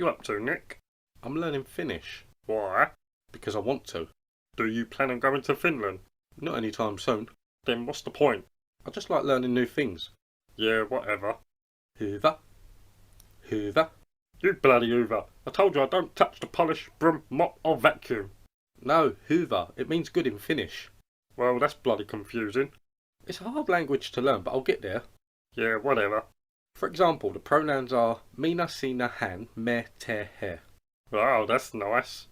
you up to, Nick? I'm learning Finnish. Why? Because I want to. Do you plan on going to Finland? Not anytime soon. Then what's the point? I just like learning new things. Yeah, whatever. Hoover. Hoover. You bloody Hoover. I told you I don't touch the polish, broom, mop or vacuum. No, Hoover. It means good in Finnish. Well, that's bloody confusing. It's a hard language to learn, but I'll get there. Yeah, whatever. For example, the pronouns are Minä, sinä, hän, me, te, he. Wow, that's nice.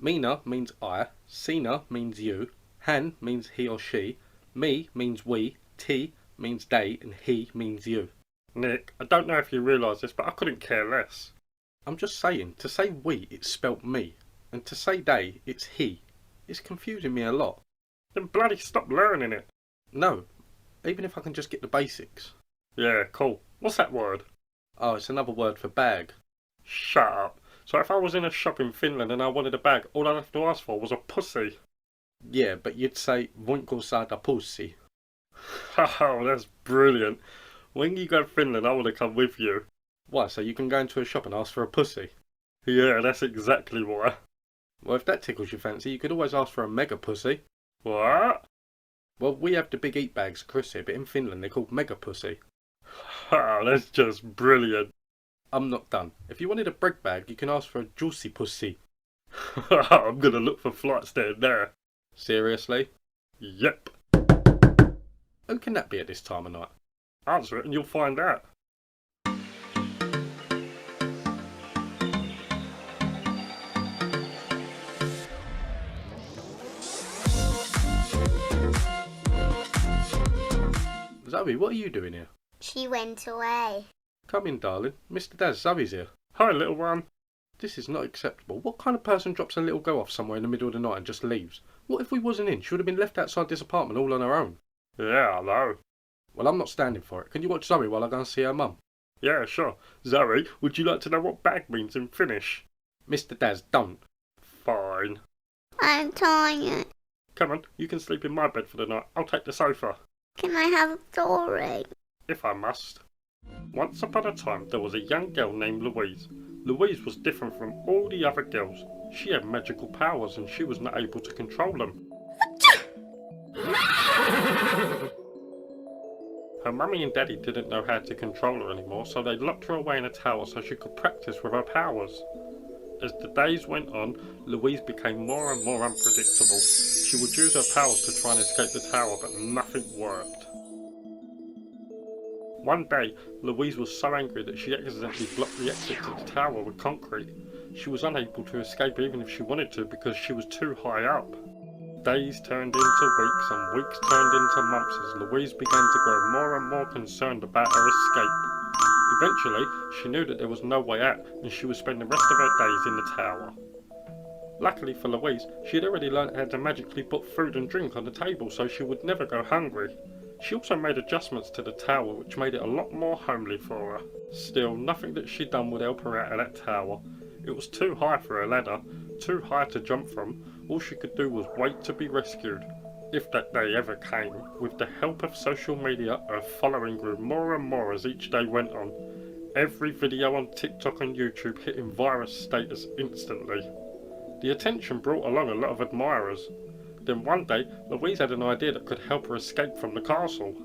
Minä means I, sinä means you, hän means he or she, me means we, te means they, and he means you. Nick, I don't know if you realise this, but I couldn't care less. I'm just saying, to say we, it's spelt me, and to say they, it's he. It's confusing me a lot. Then bloody stop learning it. No, even if I can just get the basics. Yeah, cool. What's that word? Oh, it's another word for bag. Shut up. So if I was in a shop in Finland and I wanted a bag, all I'd have to ask for was a pussy. Yeah, but you'd say, voinko saada pussy. Oh, that's brilliant. When you go to Finland, I want to come with you. Why, so you can go into a shop and ask for a pussy? Yeah, that's exactly why. Well, if that tickles your fancy, you could always ask for a mega pussy. What? Well, we have the big eat bags, Chris here, but in Finland they're called mega pussy. Oh, that's just brilliant. I'm not done. If you wanted a bread bag, you can ask for a juicy pussy. I'm gonna look for flights there. Seriously? Yep. Who can that be at this time of night? Answer it and you'll find out. Zoe, what are you doing here? She went away. Come in, darling. Mr. Daz, Zoe's here. Hi, little one. This is not acceptable. What kind of person drops a little girl off somewhere in the middle of the night and just leaves? What if we wasn't in? She would have been left outside this apartment all on her own. Yeah, I know. Well, I'm not standing for it. Can you watch Zoe while I go and see her mum? Yeah, sure. Zoe, would you like to know what bag means in Finnish? Mr. Daz, don't. Fine. I'm tired. Come on, you can sleep in my bed for the night. I'll take the sofa. Can I have a story? If I must. Once upon a time, there was a young girl named Louise. Louise was different from all the other girls. She had magical powers and she was not able to control them. Her mummy and daddy didn't know how to control her anymore, so they locked her away in a tower so she could practice with her powers. As the days went on, Louise became more and more unpredictable. She would use her powers to try and escape the tower, but nothing worked. One day, Louise was so angry that she accidentally blocked the exit to the tower with concrete. She was unable to escape even if she wanted to because she was too high up. Days turned into weeks and weeks turned into months as Louise began to grow more and more concerned about her escape. Eventually, she knew that there was no way out and she would spend the rest of her days in the tower. Luckily for Louise, she had already learnt how to magically put food and drink on the table so she would never go hungry. She also made adjustments to the tower which made it a lot more homely for her. Still, nothing that she'd done would help her out of that tower. It was too high for a ladder, too high to jump from. All she could do was wait to be rescued. If that day ever came, with the help of social media, her following grew more and more as each day went on. Every video on TikTok and YouTube hitting virus status instantly. The attention brought along a lot of admirers. Then one day, Louise had an idea that could help her escape from the castle.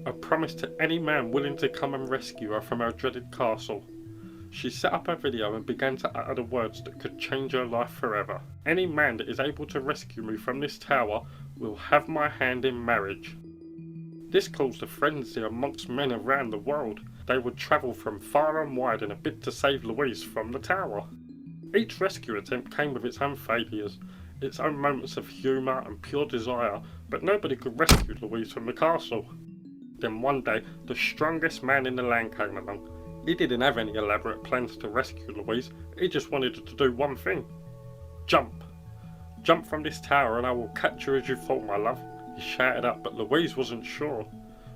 A promise to any man willing to come and rescue her from her dreaded castle. She set up her video and began to utter the words that could change her life forever. Any man that is able to rescue me from this tower will have my hand in marriage. This caused a frenzy amongst men around the world. They would travel from far and wide in a bid to save Louise from the tower. Each rescue attempt came with its own failures, its own moments of humour and pure desire, but nobody could rescue Louise from the castle. Then one day, the strongest man in the land came along. He didn't have any elaborate plans to rescue Louise, he just wanted her to do one thing. Jump! Jump from this tower and I will catch you as you fall, my love, he shouted up, but Louise wasn't sure.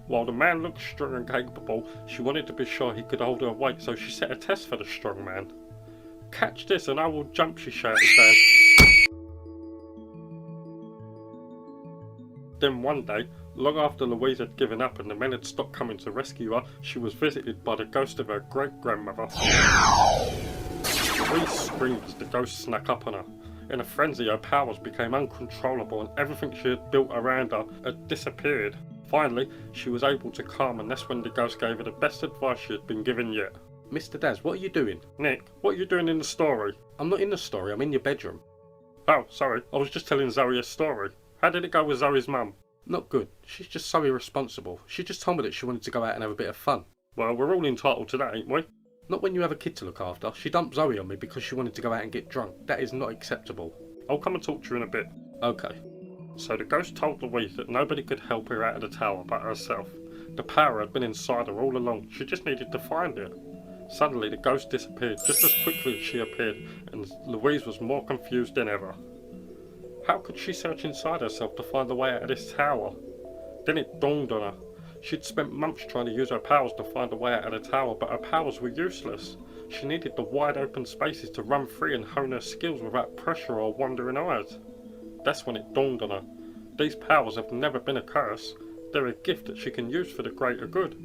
While the man looked strong and capable, she wanted to be sure he could hold her weight, so she set a test for the strong man. Catch this and I will jump, she shouted down. Then one day, long after Louise had given up and the men had stopped coming to rescue her, she was visited by the ghost of her great-grandmother. screamed as the ghost snuck up on her. In a frenzy, her powers became uncontrollable and everything she had built around her had disappeared. Finally, she was able to calm, and that's when the ghost gave her the best advice she had been given yet. Mr. Daz, what are you doing? Nick, what are you doing in the story? I'm not in the story, I'm in your bedroom. Oh, sorry, I was just telling Zoe a story. How did it go with Zoe's mum? Not good. She's just so irresponsible. She just told me that she wanted to go out and have a bit of fun. Well, we're all entitled to that, ain't we? Not when you have a kid to look after. She dumped Zoe on me because she wanted to go out and get drunk. That is not acceptable. I'll come and talk to you in a bit. Okay. So the ghost told Louise that nobody could help her out of the tower but herself. The power had been inside her all along, she just needed to find it. Suddenly the ghost disappeared just as quickly as she appeared, and Louise was more confused than ever. How could she search inside herself to find the way out of this tower? Then it dawned on her. She'd spent months trying to use her powers to find a way out of the tower, but her powers were useless. She needed the wide open spaces to run free and hone her skills without pressure or wandering eyes. That's when it dawned on her. These powers have never been a curse. They're a gift that she can use for the greater good.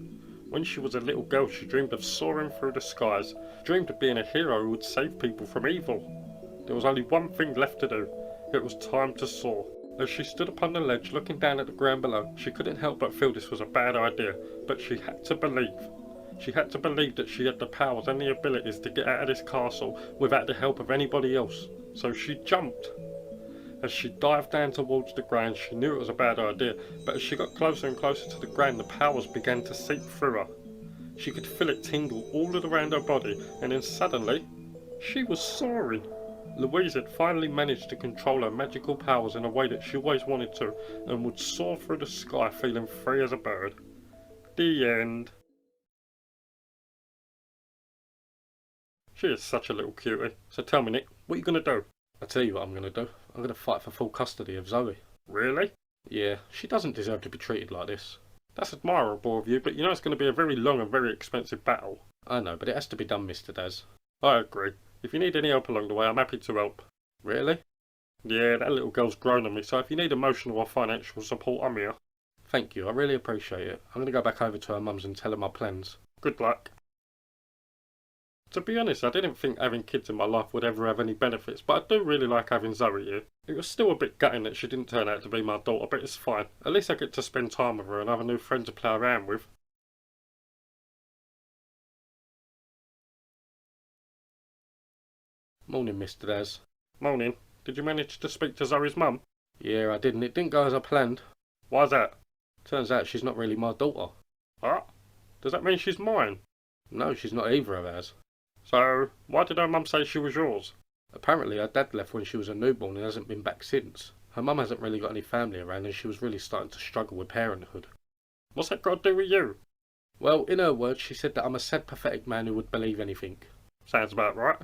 When she was a little girl, she dreamed of soaring through the skies, dreamed of being a hero who would save people from evil. There was only one thing left to do. It was time to soar. As she stood upon the ledge looking down at the ground below, she couldn't help but feel this was a bad idea, but she had to believe. She had to believe that she had the powers and the abilities to get out of this castle without the help of anybody else. So she jumped. As she dived down towards the ground, she knew it was a bad idea, but as she got closer and closer to the ground, the powers began to seep through her. She could feel it tingle all around her body, and then suddenly, she was soaring. Louise had finally managed to control her magical powers in a way that she always wanted to, and would soar through the sky feeling free as a bird. The end. She is such a little cutie. So tell me, Nick, what are you going to do? I tell you what I'm going to do. I'm going to fight for full custody of Zoe. Really? Yeah, she doesn't deserve to be treated like this. That's admirable of you, but you know it's going to be a very long and very expensive battle. I know, but it has to be done, Mr. Daz. I agree. If you need any help along the way, I'm happy to help. Really? Yeah, that little girl's grown on me, so if you need emotional or financial support, I'm here. Thank you, I really appreciate it. I'm going to go back over to her mum's and tell her my plans. Good luck. To be honest, I didn't think having kids in my life would ever have any benefits, but I do really like having Zoe here. It was still a bit gutting that she didn't turn out to be my daughter, but it's fine. At least I get to spend time with her and have a new friend to play around with. Morning, Mr. Daz. Morning. Did you manage to speak to Zoe's mum? Yeah, I did, and it didn't go as I planned. Why's that? Turns out she's not really my daughter. What? Does that mean she's mine? No, she's not either of ours. So, why did her mum say she was yours? Apparently her dad left when she was a newborn and hasn't been back since. Her mum hasn't really got any family around and she was really starting to struggle with parenthood. What's that got to do with you? Well, in her words, she said that I'm a sad, pathetic man who would believe anything. Sounds about right.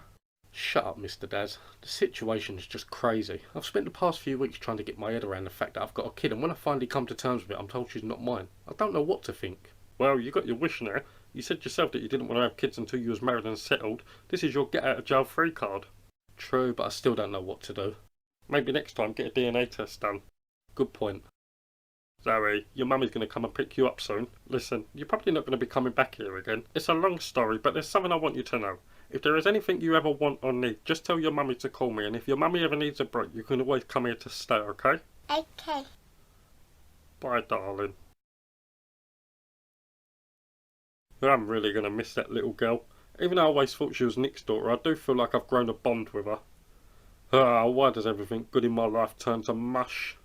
Shut up, Mr. Daz. The situation is just crazy. I've spent the past few weeks trying to get my head around the fact that I've got a kid, and when I finally come to terms with it, I'm told she's not mine. I don't know what to think. Well, you got your wish now. You said yourself that you didn't want to have kids until you was married and settled. This is your get out of jail free card. True, but I still don't know what to do. Maybe next time get a DNA test done. Good point. Zoe, your mummy's going to come and pick you up soon. Listen, you're probably not going to be coming back here again. It's a long story, but there's something I want you to know. If there is anything you ever want or need, just tell your mummy to call me, and if your mummy ever needs a break, you can always come here to stay, okay? Okay. Bye, darling. I'm really going to miss that little girl. Even though I always thought she was Nick's daughter, I do feel like I've grown a bond with her. Why does everything good in my life turn to mush?